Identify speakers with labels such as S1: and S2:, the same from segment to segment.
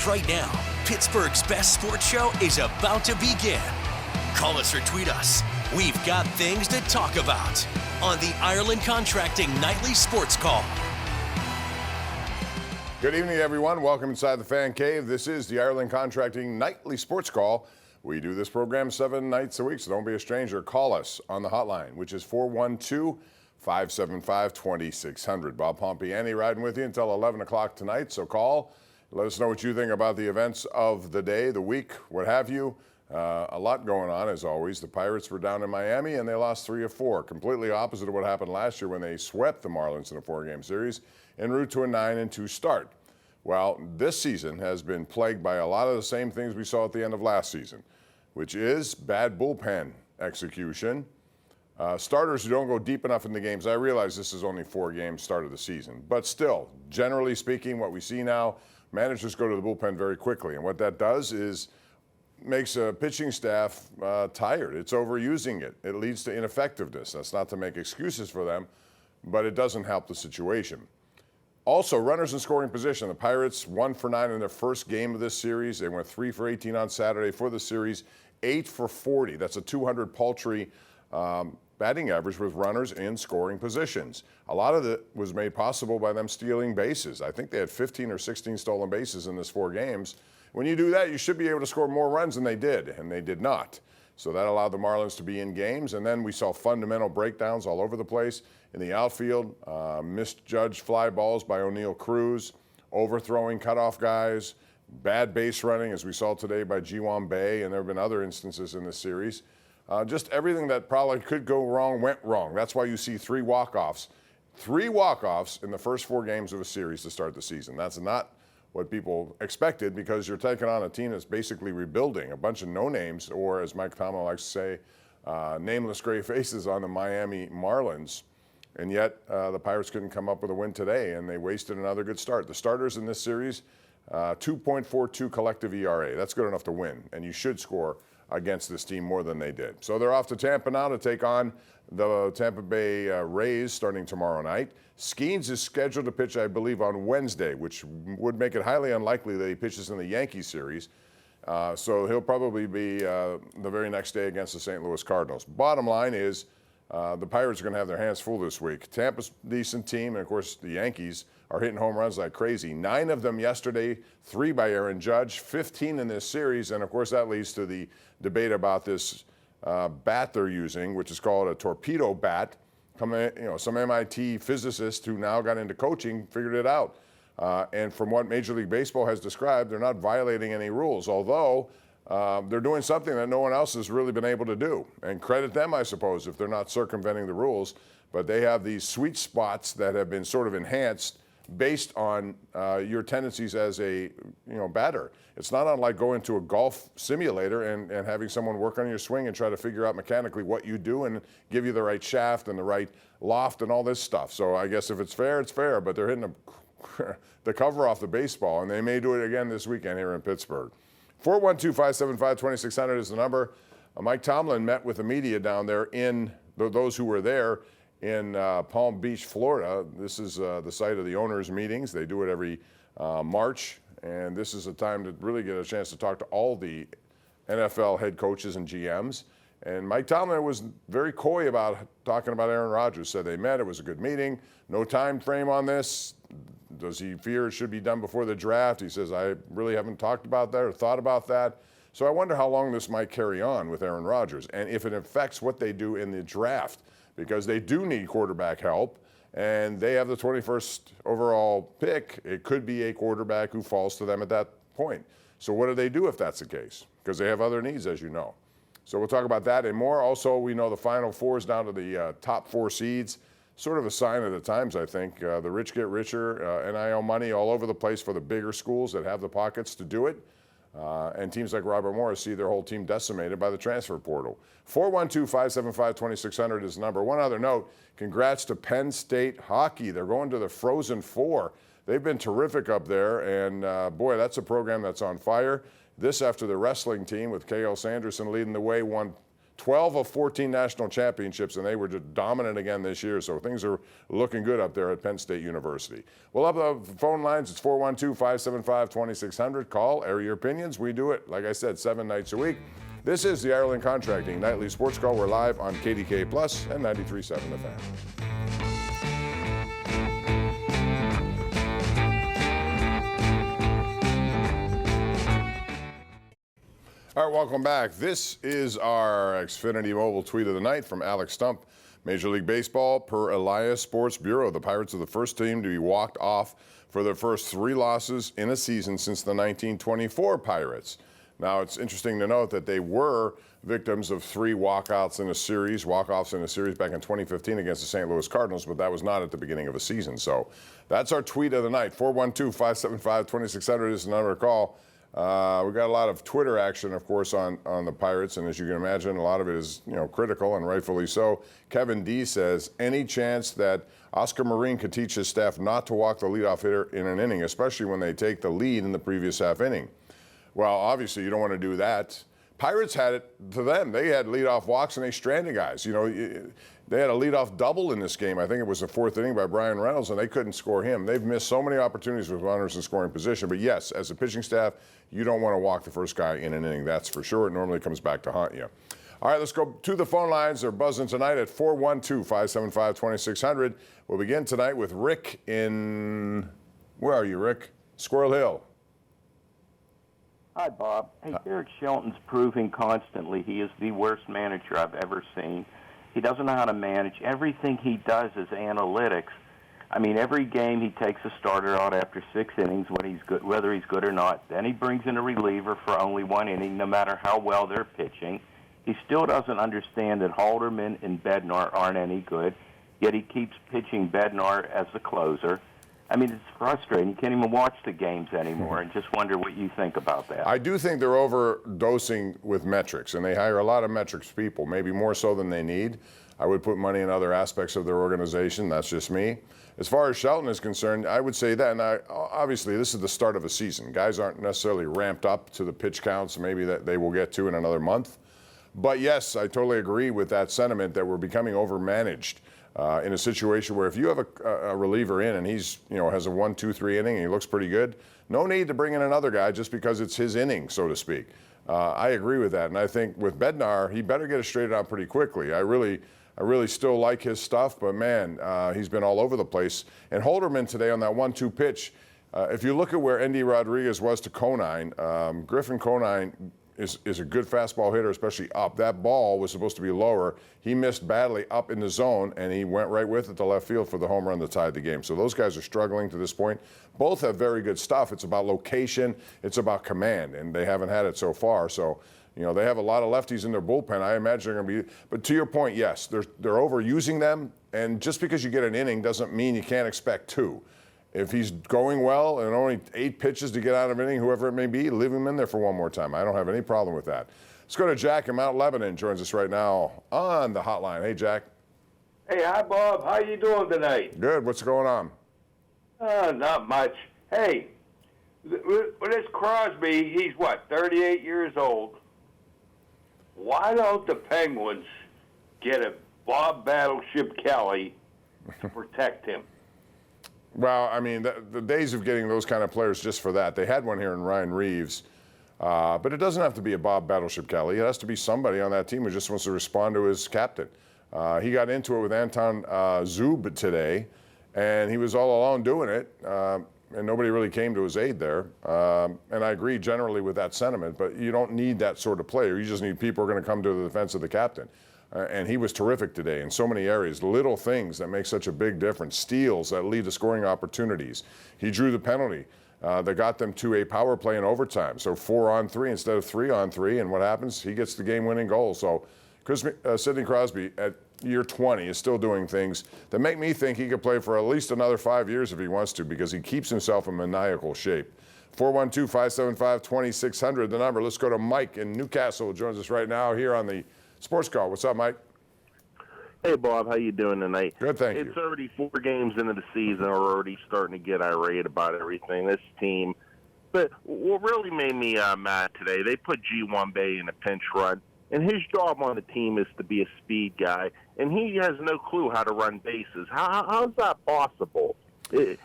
S1: Right now, Pittsburgh's best sports show is about to begin. Call us or tweet us. We've got things to talk about on the Ireland Contracting Nightly Sports Call.
S2: Good evening, everyone. Welcome inside the Fan Cave. This is the Ireland Contracting Nightly Sports Call. We do this program 7 nights a week, so don't be a stranger. Call us on the hotline, which is 412-575-2600. Bob Pompeani riding with you until 11 o'clock tonight, so call. Let us know what you think about the events of the day, the week, what have you. A lot going on, as always. The Pirates were down in Miami, and they lost 3 of 4. Completely opposite of what happened last year when they swept the Marlins in a 4-game series en route to a 9-2 start. Well, this season has been plagued by a lot of the same things we saw at the end of last season, which is bad bullpen execution, starters who don't go deep enough in the games. I realize this is only 4 games start of the season, but still, generally speaking, what we see now, managers go to the bullpen very quickly, and what that does is makes a pitching staff tired. It's overusing it. It leads to ineffectiveness. That's not to make excuses for them, but it doesn't help the situation. Also, runners in scoring position. The Pirates 1 for 9 in their first game of this series. They went 3 for 18 on Saturday for the series, 8 for 40. That's a 200 paltry batting average with runners in scoring positions. A lot of it was made possible by them stealing bases. I think they had 15 or 16 stolen bases in this 4 games. When you do that, you should be able to score more runs than they did, and they did not. So that allowed the Marlins to be in games, and then we saw fundamental breakdowns all over the place. In the outfield, misjudged fly balls by O'Neill Cruz, overthrowing cutoff guys, bad base running, as we saw today by Ji-Hwan Bae, and there have been other instances in this series. Just everything that probably could go wrong went wrong. That's why you see 3 walk-offs. 3 walk-offs in the first 4 games of a series to start the season. That's not what people expected, because you're taking on a team that's basically rebuilding, a bunch of no-names, or as Mike Tomlin likes to say, nameless gray faces on the Miami Marlins. And yet the Pirates couldn't come up with a win today, and they wasted another good start. The starters in this series, 2.42 collective ERA. That's good enough to win, and you should score against this team more than they did. So they're off to Tampa now to take on the Tampa Bay Rays starting tomorrow night. Skeens is scheduled to pitch, I believe, on Wednesday, which would make it highly unlikely that he pitches in the Yankees series. So he'll probably be the very next day against the St. Louis Cardinals. Bottom line is the Pirates are going to have their hands full this week. Tampa's a decent team, and of course the Yankees are hitting home runs like crazy. 9 of them yesterday, 3 by Aaron Judge, 15 in this series, and of course that leads to the debate about this bat they're using, which is called a torpedo bat. Some MIT physicists who now got into coaching figured it out. And from what Major League Baseball has described, they're not violating any rules, although they're doing something that no one else has really been able to do. And credit them, I suppose, if they're not circumventing the rules. But they have these sweet spots that have been sort of enhanced based on your tendencies as a batter. It's not unlike going to a golf simulator and having someone work on your swing and try to figure out mechanically what you do and give you the right shaft and the right loft and all this stuff. So I guess if it's fair, it's fair, but they're hitting the cover off the baseball, and they may do it again this weekend here in Pittsburgh. 412-575-2600 is the number. Mike Tomlin met with the media down there those who were there in Palm Beach, Florida. This is the site of the owners' meetings. They do it every March, and this is a time to really get a chance to talk to all the NFL head coaches and GMs. And Mike Tomlin was very coy about talking about Aaron Rodgers. Said they met, it was a good meeting, no time frame on this. Does he fear it should be done before the draft? He says, I really haven't talked about that or thought about that. So I wonder how long this might carry on with Aaron Rodgers, and if it affects what they do in the draft, because they do need quarterback help, and they have the 21st overall pick. It could be a quarterback who falls to them at that point. So what do they do if that's the case? Because they have other needs, as you know. So we'll talk about that and more. Also, we know the Final Four is down to the top 4 seeds. Sort of a sign of the times, I think. The rich get richer, NIL money all over the place for the bigger schools that have the pockets to do it. And teams like Robert Morris see their whole team decimated by the transfer portal. 412-575-2600 is the number. One other note, congrats to Penn State hockey. They're going to the Frozen Four. They've been terrific up there, and boy, that's a program that's on fire. This after the wrestling team with K.L. Sanderson leading the way won 12 of 14 national championships, and they were just dominant again this year. So things are looking good up there at Penn State University. We'll up the phone lines. It's 412-575-2600. Call, air your opinions. We do it, like I said, 7 nights a week. This is the Ireland Contracting Nightly Sports Call. We're live on KDKA Plus and 93.7 The Fan. All right, welcome back. This is our Xfinity Mobile tweet of the night from Alex Stump. Major League Baseball, per Elias Sports Bureau, the Pirates are the first team to be walked off for their first 3 losses in a season since the 1924 Pirates. Now, it's interesting to note that they were victims of 3 walkouts in a series, walk-offs in a series back in 2015 against the St. Louis Cardinals, but that was not at the beginning of a season. So that's our tweet of the night. 412-575-2600 is the number to call. We've got a lot of Twitter action, of course, on the Pirates, and as you can imagine, a lot of it is, critical, and rightfully so. Kevin D says, any chance that Oscar Marin could teach his staff not to walk the leadoff hitter in an inning, especially when they take the lead in the previous half inning? Well, obviously, you don't want to do that. Pirates had it to them. They had leadoff walks, and they stranded guys. They had a leadoff double in this game. I think it was the 4th inning by Brian Reynolds, and they couldn't score him. They've missed so many opportunities with runners in scoring position. But, yes, as a pitching staff, you don't want to walk the first guy in an inning. That's for sure. It normally comes back to haunt you. All right, let's go to the phone lines. They're buzzing tonight at 412-575-2600. We'll begin tonight with Rick in – where are you, Rick? Squirrel Hill.
S3: Hi, Bob. Hey, Derek Shelton's proving constantly he is the worst manager I've ever seen. He doesn't know how to manage. Everything he does is analytics. I mean, every game he takes a starter out after 6 innings when he's good, whether he's good or not. Then he brings in a reliever for only 1 inning, no matter how well they're pitching. He still doesn't understand that Halderman and Bednar aren't any good, yet he keeps pitching Bednar as the closer. I mean, it's frustrating. You can't even watch the games anymore, and just wonder what you think about that.
S2: I do think they're overdosing with metrics, and they hire a lot of metrics people, maybe more so than they need. I would put money in other aspects of their organization. That's just me. As far as Shelton is concerned, I would say that, and obviously this is the start of a season. Guys aren't necessarily ramped up to the pitch counts maybe that they will get to in another month. But yes, I totally agree with that sentiment that we're becoming overmanaged. In a situation where if you have a reliever in and he's, has a 1, 2, 3 inning and he looks pretty good, no need to bring in another guy just because it's his inning, so to speak. I agree with that. And I think with Bednar, he better get it straightened out pretty quickly. I really still like his stuff, but man, he's been all over the place. And Halderman today on that 1-2 pitch, if you look at where Endy Rodriguez was to Conine, Griffin Conine is a good fastball hitter, especially up. That ball was supposed to be lower. He missed badly up in the zone, and he went right with it to left field for the home run that tied the game. So those guys are struggling to this point. Both have very good stuff. It's about location. It's about command, and they haven't had it so far. So, they have a lot of lefties in their bullpen. I imagine they're going to be – but to your point, yes, they're overusing them, and just because you get an inning doesn't mean you can't expect 2. If he's going well and only 8 pitches to get out of an inning, whoever it may be, leave him in there for one more time. I don't have any problem with that. Let's go to Jack in Mount Lebanon. Joins us right now on the hotline. Hey, Jack.
S4: Hey, hi, Bob. How you doing tonight?
S2: Good. What's going on?
S4: Not much. Hey, with this Crosby, he's 38 years old. Why don't the Penguins get a Bob Battleship Kelly to protect him?
S2: Well, I mean, the days of getting those kind of players just for that. They had one here in Ryan Reeves, but it doesn't have to be a Bob Battleship Kelly. It has to be somebody on that team who just wants to respond to his captain. He got into it with Anton Zub today, and he was all alone doing it, and nobody really came to his aid there. And I agree generally with that sentiment, but you don't need that sort of player. You just need people who are going to come to the defense of the captain. And he was terrific today in so many areas. Little things that make such a big difference. Steals that lead to scoring opportunities. He drew the penalty that got them to a power play in overtime. So 4-on-3 instead of 3-on-3. And what happens? He gets the game-winning goal. So Sidney Crosby at year 20 is still doing things that make me think he could play for at least another 5 years if he wants to, because he keeps himself in maniacal shape. 412-575-2600, the number. Let's go to Mike in Newcastle, who joins us right now here on the Sports Call. What's up, Mike?
S5: Hey, Bob. How you doing tonight?
S2: Good, thank you.
S5: It's already 4 games into the season. We're already starting to get irate about everything. This team. But what really made me mad today, they put G1 Bay in a pinch run. and his job on the team is to be a speed guy, and he has no clue how to run bases. How is that possible? It's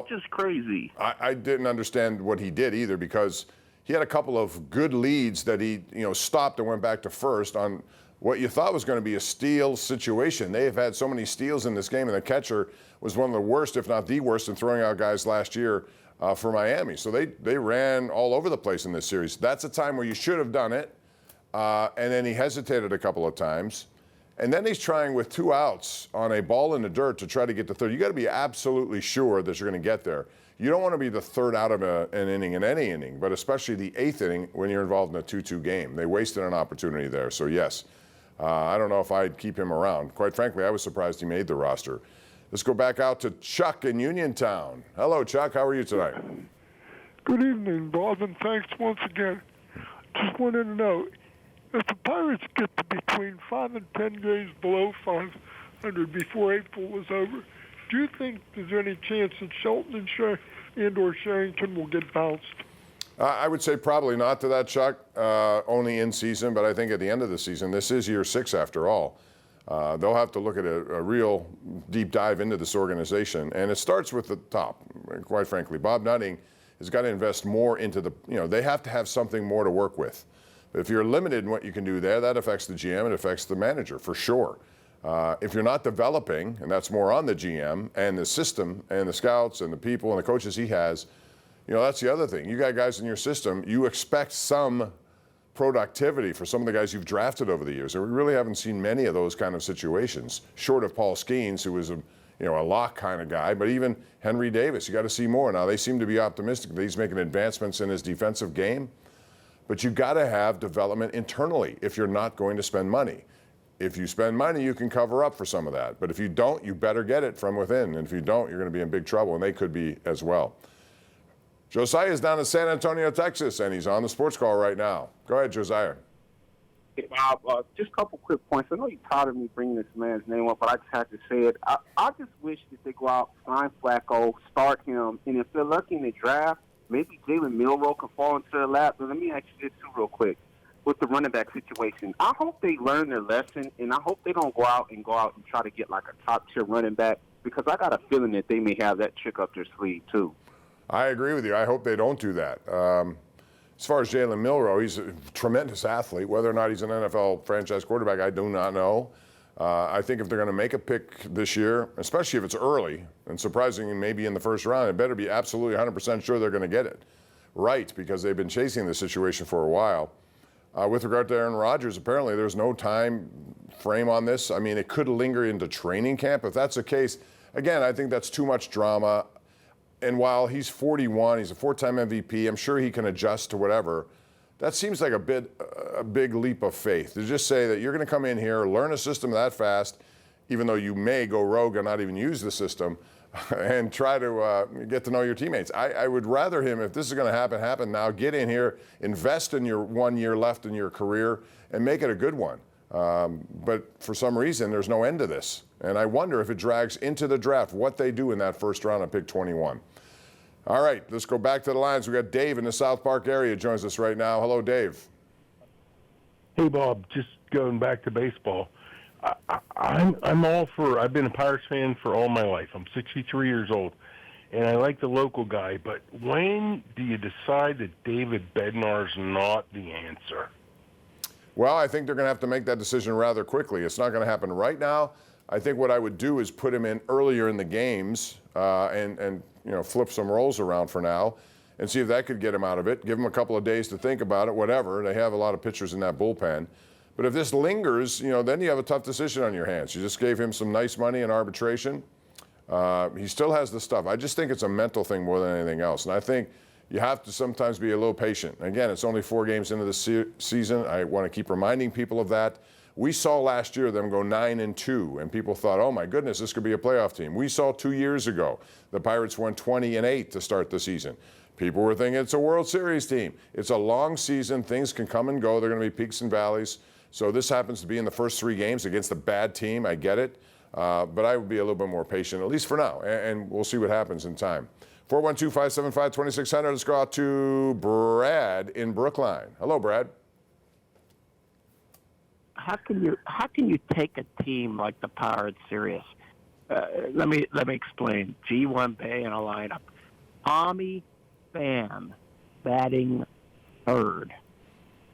S5: just crazy.
S2: I didn't understand what he did either, because he had a couple of good leads that he stopped and went back to first on what you thought was going to be a steal situation. They have had so many steals in this game, and the catcher was one of the worst, if not the worst, in throwing out guys last year for Miami. So they ran all over the place in this series. That's a time where you should have done it, and then he hesitated a couple of times. And then he's trying with 2 outs on a ball in the dirt to try to get to third. You got to be absolutely sure that you're going to get there. You don't want to be the third out of an inning in any inning, but especially the 8th inning when you're involved in a 2-2 game. They wasted an opportunity there. So, yes, I don't know if I'd keep him around. Quite frankly, I was surprised he made the roster. Let's go back out to Chuck in Uniontown. Hello, Chuck. How are you tonight?
S6: Good evening, Bob, and thanks once again. Just wanted to know, if the Pirates get to between 5 and 10 games below 500 before April was over, do you think there's any chance that Shelton and/or Sherrington will get bounced?
S2: I would say probably not to that, Chuck, only in season, but I think at the end of the season, this is year 6 after all. They'll have to look at a real deep dive into this organization, and it starts with the top, quite frankly. Bob Nutting has got to invest more into they have to have something more to work with. If you're limited in what you can do there, that affects the GM, it affects the manager for sure. If you're not developing, and that's more on the GM and the system and the scouts and the people and the coaches he has, that's the other thing. You got guys in your system, you expect some productivity for some of the guys you've drafted over the years. And we really haven't seen many of those kind of situations, short of Paul Skeens, who was a lock kind of guy, but even Henry Davis, you got to see more. Now, they seem to be optimistic that he's making advancements in his defensive game. But you got to have development internally if you're not going to spend money. If you spend money, you can cover up for some of that. But if you don't, you better get it from within. And if you don't, you're going to be in big trouble, and they could be as well. Josiah is down in San Antonio, Texas, and he's on the sports call right now. Go ahead, Josiah.
S7: Hey, Bob, just a couple quick points. I know you're tired of me bringing this man's name up, but I just have to say it. I just wish that they go out, sign Flacco, start him, and if they're lucky in the draft, maybe Jalen Milroe can fall into their lap. But let me ask you this, too, real quick, with the running back situation. I hope they learn their lesson, and I hope they don't go out and try to get like a top-tier running back, because I got a feeling that they may have that trick up their sleeve, too. I
S2: agree with you. I hope they don't do that. As far as Jalen Milroe, he's a tremendous athlete. Whether or not he's an NFL franchise quarterback, I do not know. I think if they're going to make a pick this year, especially if it's early, and surprisingly maybe in the first round, it better be absolutely 100% sure they're going to get it right, because they've been chasing this situation for a while. With regard to Aaron Rodgers, apparently there's no time frame on this. I mean, it could linger into training camp. If that's the case, again, I think that's too much drama. And while he's 41, he's a 4-time MVP, I'm sure he can adjust to whatever. That seems like a big leap of faith to just say that you're going to come in here, learn a system that fast, even though you may go rogue and not even use the system, and try to get to know your teammates. I would rather him, if this is going to happen now. Get in here, invest in your 1 year left in your career, and make it a good one. But for some reason, there's no end to this. And I wonder if it drags into the draft, what they do in that first round of pick 21. All right, let's go back to the lines. We got Dave in the South Park area joins us right now. Hello, Dave.
S8: Hey, Bob. Just going back to baseball. I'm all for. I've been a Pirates fan for all my life. I'm 63 years old, and I like the local guy. But when do you decide that David Bednar's not the answer?
S2: Well, I think they're going to have to make that decision rather quickly. It's not going to happen right now. I think what I would do is put him in earlier in the games and flip some roles around for now and see if that could get him out of it. Give him a couple of days to think about it, whatever. They have a lot of pitchers in that bullpen. But if this lingers, then you have a tough decision on your hands. You just gave him some nice money in arbitration. He still has the stuff. I just think it's a mental thing more than anything else. And I think you have to sometimes be a little patient. Again, it's only 4 games into the season. I want to keep reminding people of that. We saw last year them go 9-2, and people thought, oh my goodness, this could be a playoff team. We saw 2 years ago the Pirates went 20-8 to start the season. People were thinking it's a World Series team. It's a long season. Things can come and go. They're going to be peaks and valleys. So this happens to be in the first 3 games against a bad team. I get it. But I would be a little bit more patient, at least for now, and we'll see what happens in time. 412-575-2600. Let's go out to Brad in Brookline. Hello, Brad.
S9: how can you take a team like the Pirates serious? Let me explain. G1 Bay in a lineup. Tommy Pham batting third.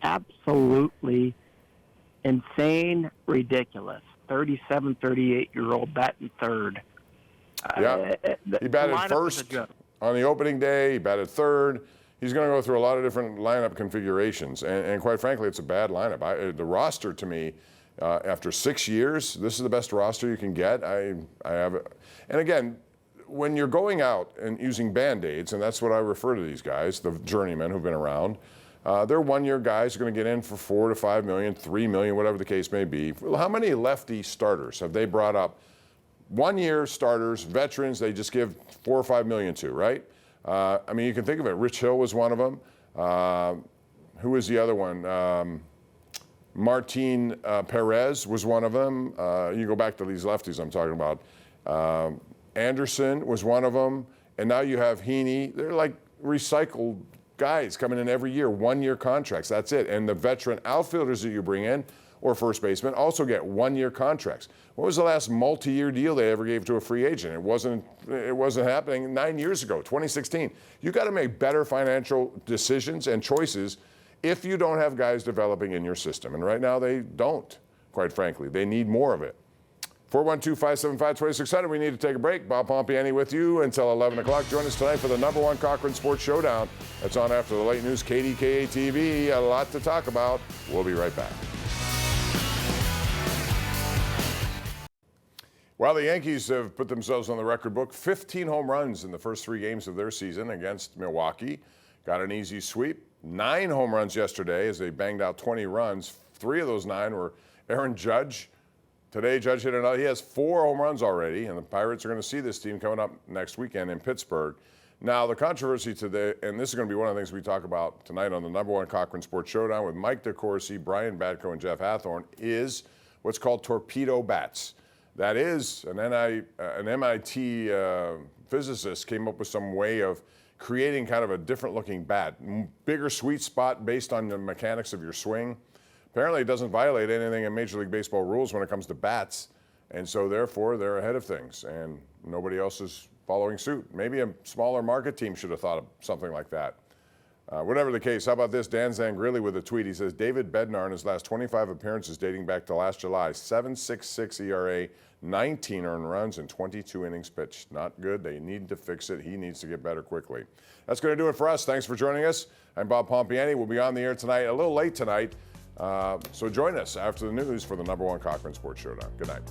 S9: Absolutely insane, ridiculous. 37, 38-year-old batting third.
S2: Yeah, he batted first on the opening day. He batted third. He's going to go through a lot of different lineup configurations, and quite frankly, it's a bad lineup. The roster, to me, after 6 years, this is the best roster you can get. I have, and again, when you're going out and using Band-Aids, and that's what I refer to these guys, the journeymen who've been around. They're one-year guys who are going to get in for $4 to $5 million, $3 million, whatever the case may be. How many lefty starters have they brought up? 1 year starters, veterans, they just give $4 or $5 million to, right? I mean, you can think of it. Rich Hill was one of them. Who was the other one? Martin Perez was one of them. You go back to these lefties I'm talking about. Anderson was one of them. And now you have Heaney. They're like recycled guys coming in every year, 1 year contracts. That's it. And the veteran outfielders that you bring in, or first baseman, also get 1 year contracts. What was the last multi-year deal they ever gave to a free agent? It wasn't happening 9 years ago, 2016. You got to make better financial decisions and choices if you don't have guys developing in your system. And right now they don't, quite frankly. They need more of it. 412-575-2600. We need to take a break. Bob Pompeani with you until 11 o'clock. Join us tonight for the #1 Cochran Sports Showdown. That's on after the late news, KDKA-TV. A lot to talk about. We'll be right back. Well, the Yankees have put themselves on the record book. 15 home runs in the first 3 games of their season against Milwaukee. Got an easy sweep. 9 home runs yesterday as they banged out 20 runs. 3 of those 9 were Aaron Judge. Today, Judge hit another. He has 4 home runs already, and the Pirates are going to see this team coming up next weekend in Pittsburgh. Now, the controversy today, and this is going to be one of the things we talk about tonight on the #1 Cochran Sports Showdown with Mike DeCourcy, Brian Batko, and Jeff Hathorn, is what's called torpedo bats. That is, an MIT physicist came up with some way of creating kind of a different looking bat, bigger sweet spot based on the mechanics of your swing. Apparently it doesn't violate anything in Major League Baseball rules when it comes to bats, and so therefore they're ahead of things, and nobody else is following suit. Maybe a smaller market team should have thought of something like that. Whatever the case, how about this? Dan Zangrilli with a tweet. He says, David Bednar in his last 25 appearances dating back to last July, 7.66 ERA, 19 earned runs, and 22 innings pitched. Not good. They need to fix it. He needs to get better quickly. That's going to do it for us. Thanks for joining us. I'm Bob Pompeani. We'll be on the air tonight, a little late tonight. So join us after the news for the #1 Cochran Sports Showdown. Good night.